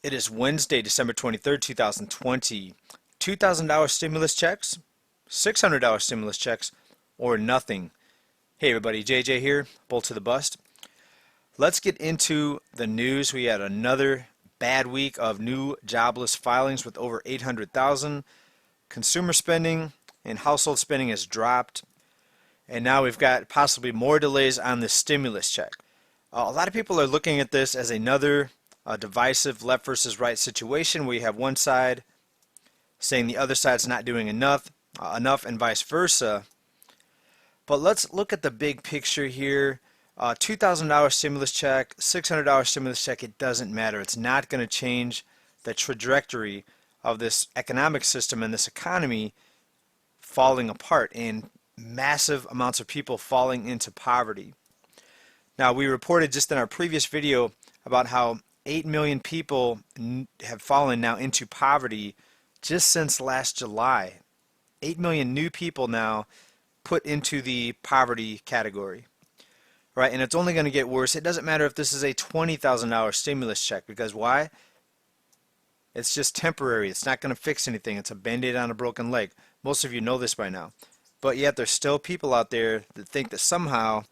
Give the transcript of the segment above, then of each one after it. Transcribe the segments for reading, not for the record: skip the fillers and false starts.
It is Wednesday, December 23rd, 2020. $2,000 stimulus checks, $600 stimulus checks, or nothing. Hey everybody, JJ here, Bolt to the Bust. Let's get into the news. We had another bad week of new jobless filings with over 800,000. Consumer spending and household spending has dropped. And now we've got possibly more delays on the stimulus check. A lot of people are looking at this as another divisive left versus right situation where you have one side saying the other side's not doing enough and vice versa. But let's look at the big picture here. $2,000 stimulus check, $600 stimulus check, it doesn't matter. It's not going to change the trajectory of this economic system and this economy falling apart and massive amounts of people falling into poverty. Now, we reported just in our previous video about how 8 million people have fallen now into poverty just since last July. 8 million new people now put into the poverty category. Right, and it's only going to get worse. It doesn't matter if this is a $20,000 stimulus check, because why? It's just temporary. It's not going to fix anything. It's a band-aid on a broken leg. Most of you know this by now. But yet there's still people out there that think that somehow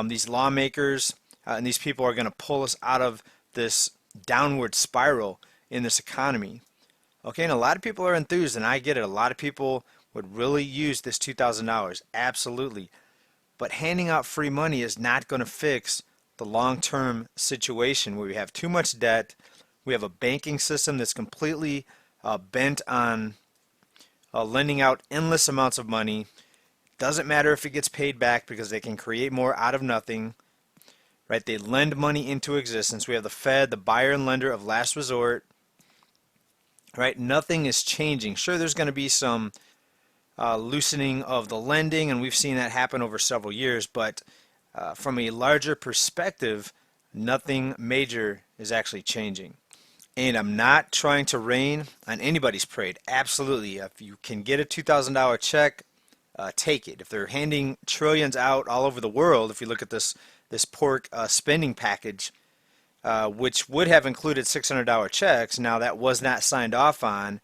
these lawmakers and these people are going to pull us out of this downward spiral in this economy. Okay, and a lot of people are enthused, and I get it. A lot of people would really use this $2,000. Absolutely. But handing out free money is not going to fix the long-term situation where we have too much debt. We have a banking system that's completely bent on lending out endless amounts of money. Doesn't matter if it gets paid back because they can create more out of nothing. Right? They lend money into existence. We have the Fed, the buyer and lender of last resort. Right? Nothing is changing. Sure, there's going to be some loosening of the lending, and we've seen that happen over several years, but from a larger perspective, nothing major is actually changing. And I'm not trying to rain on anybody's parade. Absolutely. If you can get a $2,000 check, take it. If they're handing trillions out all over the world, if you look at this pork spending package, which would have included $600 checks, now that was not signed off on,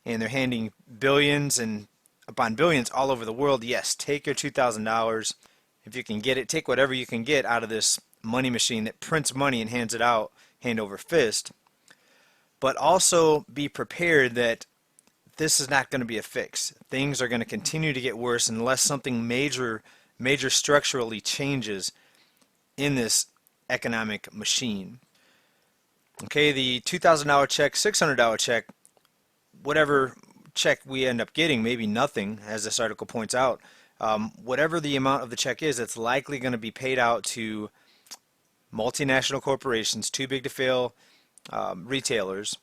and they're handing billions and upon billions all over the world. Yes, take your $2,000 if you can get it. Take whatever you can get out of this money machine that prints money and hands it out hand over fist. But also be prepared that this is not going to be a fix. Things are going to continue to get worse unless something major structurally changes in this economic machine. Okay, the $2,000 check, $600 check, whatever check we end up getting, maybe nothing, as this article points out, whatever the amount of the check is, it's likely going to be paid out to multinational corporations, too big to fail retailers.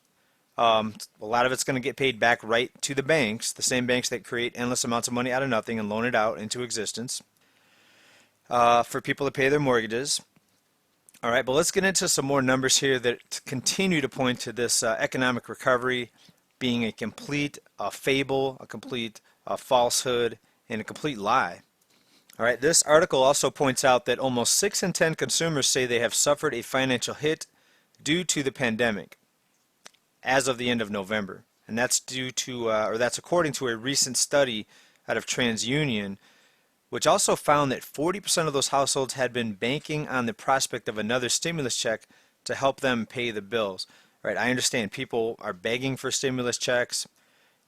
A lot of it's going to get paid back right to the banks, the same banks that create endless amounts of money out of nothing and loan it out into existence for people to pay their mortgages. All right, but let's get into some more numbers here that continue to point to this economic recovery being a complete fable, a complete falsehood, and a complete lie. All right, this article also points out that almost 6 in 10 consumers say they have suffered a financial hit due to the pandemic as of the end of November. And that's due to, or that's according to a recent study out of TransUnion, which also found that 40% of those households had been banking on the prospect of another stimulus check to help them pay the bills. Right, I understand people are begging for stimulus checks,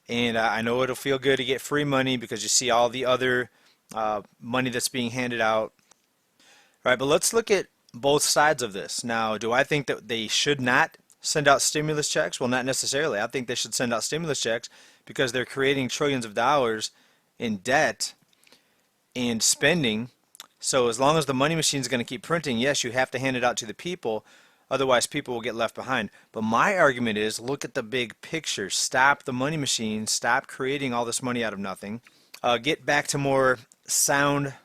and I know it'll feel good to get free money because you see all the other money that's being handed out. All right, but let's look at both sides of this. Now, do I think that they should not send out stimulus checks? Well, not necessarily. I think they should send out stimulus checks because they're creating trillions of dollars in debt and spending. So as long as the money machine is going to keep printing, yes, you have to hand it out to the people. Otherwise, people will get left behind. But my argument is, look at the big picture. Stop the money machine. Stop creating all this money out of nothing. Get back to more sound,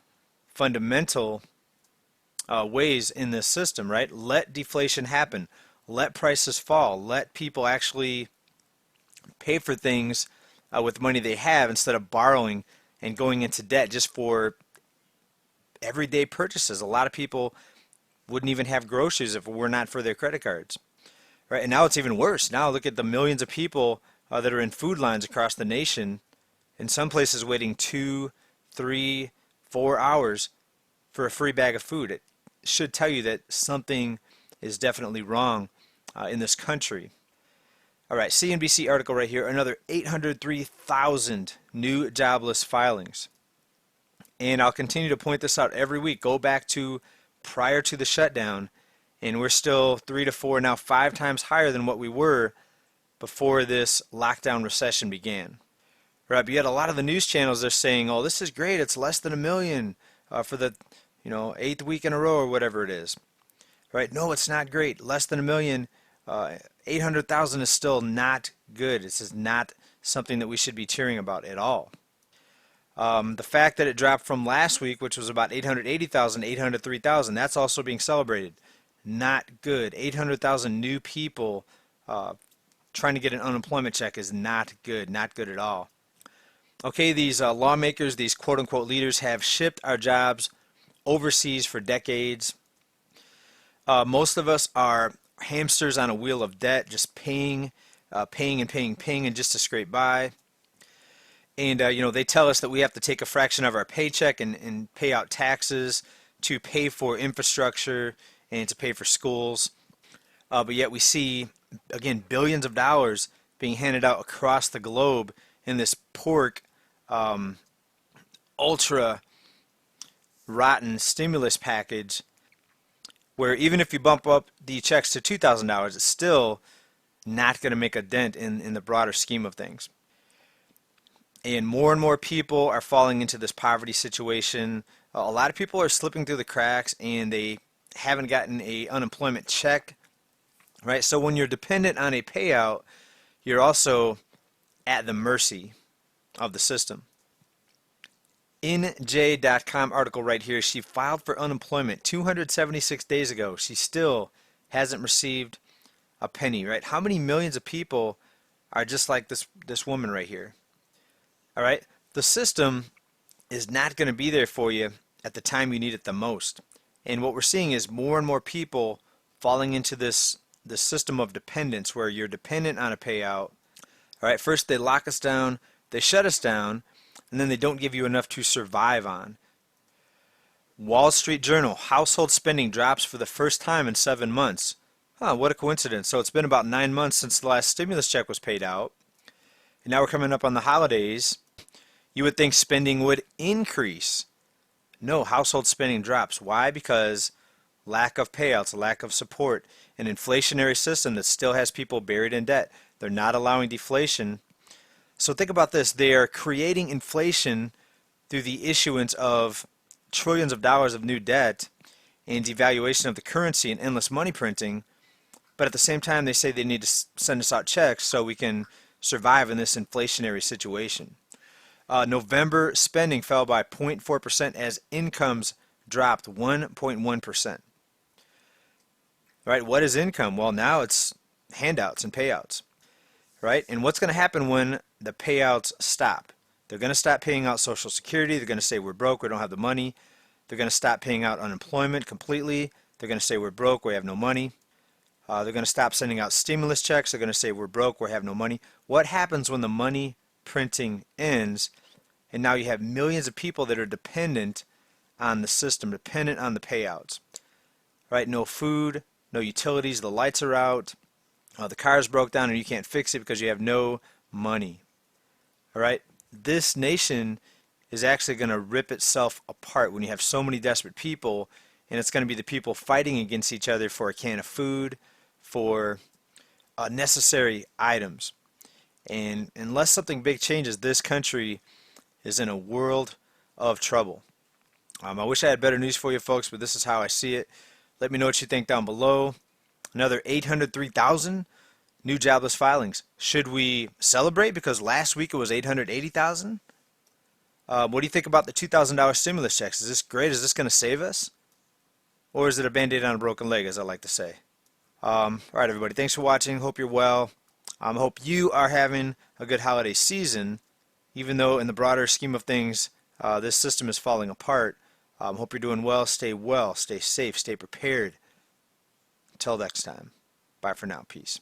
fundamental ways in this system, right? Let deflation happen. Let prices fall. Let people actually pay for things with money they have instead of borrowing and going into debt just for everyday purchases. A lot of people wouldn't even have groceries if it were not for their credit cards. right? And now it's even worse. Now look at the millions of people that are in food lines across the nation, in some places waiting 2, 3, 4 hours for a free bag of food. It should tell you that something is definitely wrong in this country. All right, CNBC article right here, another 803,000 new jobless filings. And I'll continue to point this out every week. Go back to prior to the shutdown, and we're still 3 to 4, now 5 times higher than what we were before this lockdown recession began. Right, but yet a lot of the news channels are saying, oh, this is great, it's less than a million for the 8th week in a row or whatever it is. Right, no, it's not great, less than a million. 800,000 is still not good. This is not something that we should be cheering about at all. The fact that it dropped from last week, which was about 880,000, 803,000, that's also being celebrated. Not good. 800,000 new people trying to get an unemployment check is not good. Not good at all. Okay, these lawmakers, these quote-unquote leaders have shipped our jobs overseas for decades. Most of us are hamsters on a wheel of debt, just paying and just to scrape by. And they tell us that we have to take a fraction of our paycheck and pay out taxes to pay for infrastructure and to pay for schools. But yet we see, again, billions of dollars being handed out across the globe in this pork, ultra rotten stimulus package, where even if you bump up the checks to $2,000, it's still not going to make a dent in the broader scheme of things. And more people are falling into this poverty situation. A lot of people are slipping through the cracks and they haven't gotten a unemployment check, right? So when you're dependent on a payout, you're also at the mercy of the system. NJ.com article right here, she filed for unemployment 276 days ago. She still hasn't received a penny, right? How many millions of people are just like this woman right here? All right, the system is not going to be there for you at the time you need it the most. And what we're seeing is more and more people falling into this system of dependence where you're dependent on a payout. All right, first they lock us down, they shut us down, and then they don't give you enough to survive on. Wall Street Journal, household spending drops for the first time in 7 months. Huh, what a coincidence. So it's been about 9 months since the last stimulus check was paid out. And now we're coming up on the holidays. You would think spending would increase. No, household spending drops. Why? Because lack of payouts, lack of support, an inflationary system that still has people buried in debt. They're not allowing deflation. So think about this. They are creating inflation through the issuance of trillions of dollars of new debt and devaluation of the currency and endless money printing. But at the same time, they say they need to send us out checks so we can survive in this inflationary situation. November spending fell by 0.4% as incomes dropped 1.1%. Right? What is income? Well, now it's handouts and payouts. Right? And what's going to happen when the payouts stop? They're going to stop paying out Social Security. They're going to say we're broke, we don't have the money. They're going to stop paying out unemployment completely. They're going to say we're broke, we have no money. They're going to stop sending out stimulus checks. They're going to say we're broke, we have no money. What happens when the money printing ends and now you have millions of people that are dependent on the system, dependent on the payouts? Right? No food, no utilities, the lights are out, the car's broke down and you can't fix it because you have no money. All right? This nation is actually going to rip itself apart when you have so many desperate people, and it's going to be the people fighting against each other for a can of food, for necessary items. And unless something big changes, this country is in a world of trouble. I wish I had better news for you folks, but this is how I see it. Let me know what you think down below. Another 803,000 new jobless filings. Should we celebrate because last week it was 880,000? What do you think about the $2,000 stimulus checks? Is this great? Is this going to save us? Or is it a band-aid on a broken leg, as I like to say? All right, everybody. Thanks for watching. Hope you're well. Hope you are having a good holiday season, even though in the broader scheme of things, this system is falling apart. Hope you're doing well. Stay safe, stay prepared. Until next time. Bye for now. Peace.